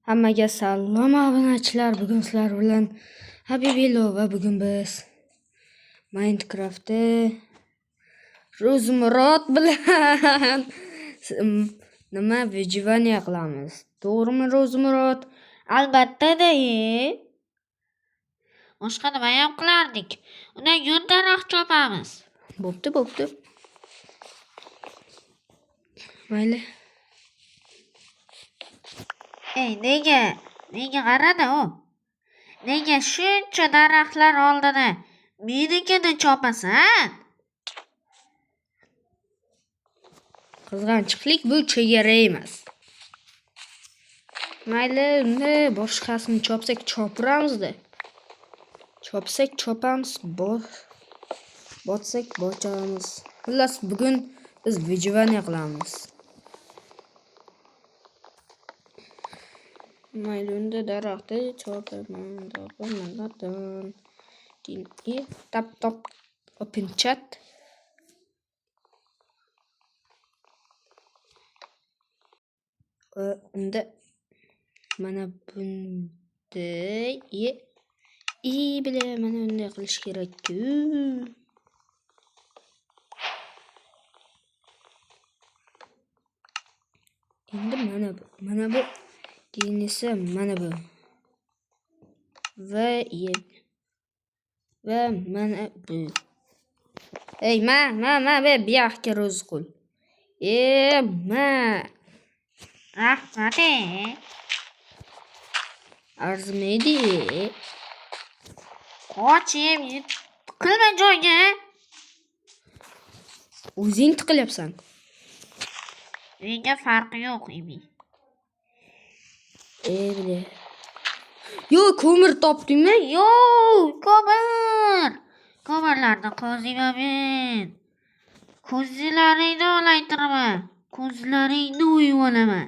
Hammaga salom obunachilar. Bugun sizlar bilan Habibilo va bugun biz Minecraftda Ro'zmurod bilan nima vijvaniya qilamiz. To'g'rimi Ro'zmurod? Albatta-da. Boshqa nima ham qilardik? Undan yo'l daraxt chopamiz. Bo'pti. Mayli. Nega qarada u? Nega shuncha daraxtlar oldida menikini chopasan? Qizg'anchiqlik bu chegara emas. Mayli, unda boshqasini chopsak chopiramizda. Chopsak chopamiz, botsak botamiz. Xullas bugun biz vijvaniya qilamiz. Mayli, unda daraxtni chopaman. Tap open chat. Unda mana bunday bile mana bunday qilish kerak-ku. Endi mana bu keyin esa mana bu va mana bu. Ey, bu yoqqa Ro'zqul. Rahmat. Arzimaydi. Qochib tiqilma joyga. O'zing tiqilyapsan. Menga farqi yo'q, emi. Bile. Yo, ko'mir topdingmi? Yo, ko'mir. Ko'mirlarni qo'zimamen. Ko'zlaringni olaytiraman. Ko'zlaringni o'yib olaman.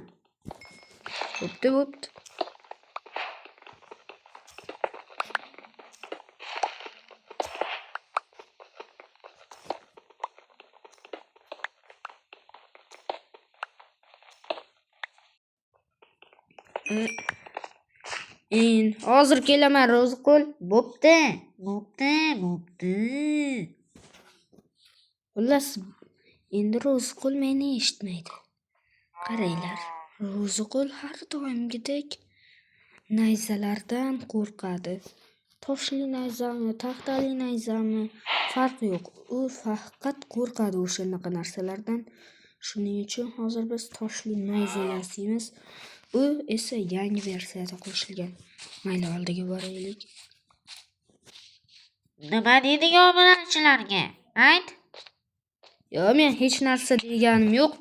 Bo'pti. Hozir kelaman Ro'zqul. Bo'pti. Xullas, endi Ro'zqul meni eshitmaydi. Qaranglar, Ro'zqul har doimgidek nayzalardan qo'rqadi. Toshli nayzami, taxtali nayzami, farqi yo'q. U faqat qo'rqadi o'shanaqa narsalardan. Shuning uchun hozir biz toshli nayza yasaymiz. U esa yangi versiyada qo'shilgan. Mayli, oldiga boraylik. Nima deding obunachilarga? Ayt. Yo, men hech narsa deganim yo'q.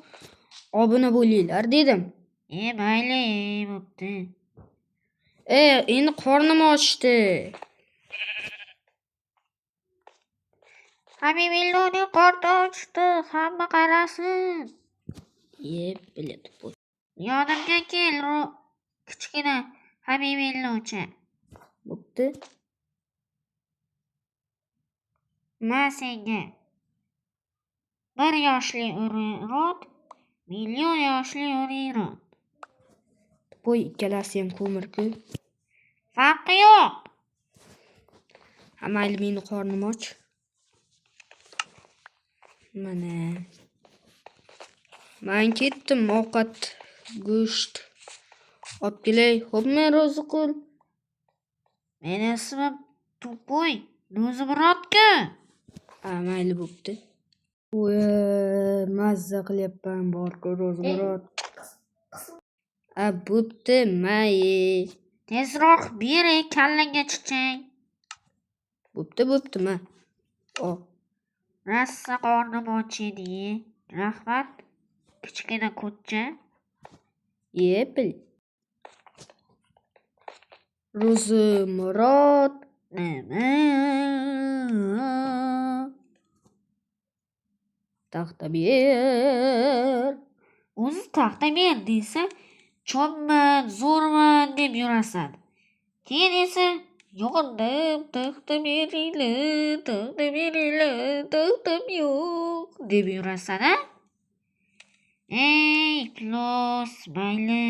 Obuna bo'linglar dedim. Mayli, bo'pti. Endi qornim ochdi. Habibilloning qorni ochdi, hamma qarasin. Biladi bu. Yonimga kel, kichkina Habibillocha. Bo'pti. Men senga 1 yoshli Urod, million yoshli Urod. Qo'y, ikkalasi ham ko'mir-ku. Farqi yo'q. Mayli, meni qornim och. Mana. Men ketdim ovqat, go'sht olib kelay. Xo'pmi Ro'zqul? Meni ismim Tupoy, Ro'zmurod-ku. Mayli, bo'pti. Mazza qilyapman bor-ku Ro'zmurod. Bo'pti, mayli. Tezroq ber, kallangga chiqchang. Bo'pti, ma. Rassa qornim och edi. Rahmat, kichkina ko'cha. Bil. Ro'zmurod. Nima? Taxta ber. O'zi taxta ber desa, chopman, zo'rman deb yurasan. Keyin esa yordam, taxta beringlar, taxtam yo'q deb yurasan, Iflos, mayli.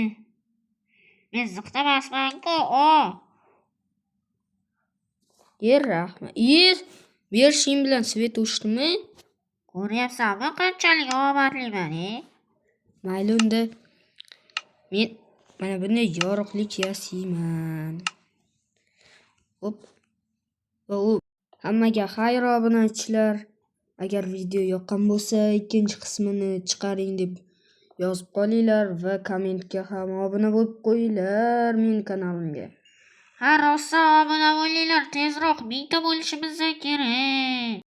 Men ziqna emasman-ku, Rahmat. Berishing bilan svet o'chdimi? Ko'ryapsanmi qanchalik omadliman, Mayli unda. Men mana bunday yorug'lik yasayman. Hop. Va hammaga xayr obunachilar. Agar video yoqqan bo'lsa, ikkinchi qismini chiqaring deb yozib qolinglar va kommentga ham obuna bo'lib qo'yinglar men kanalimga. Ha, rosa obuna bo'linglar, tezroq 1000 ta bo'lishimiz kerak.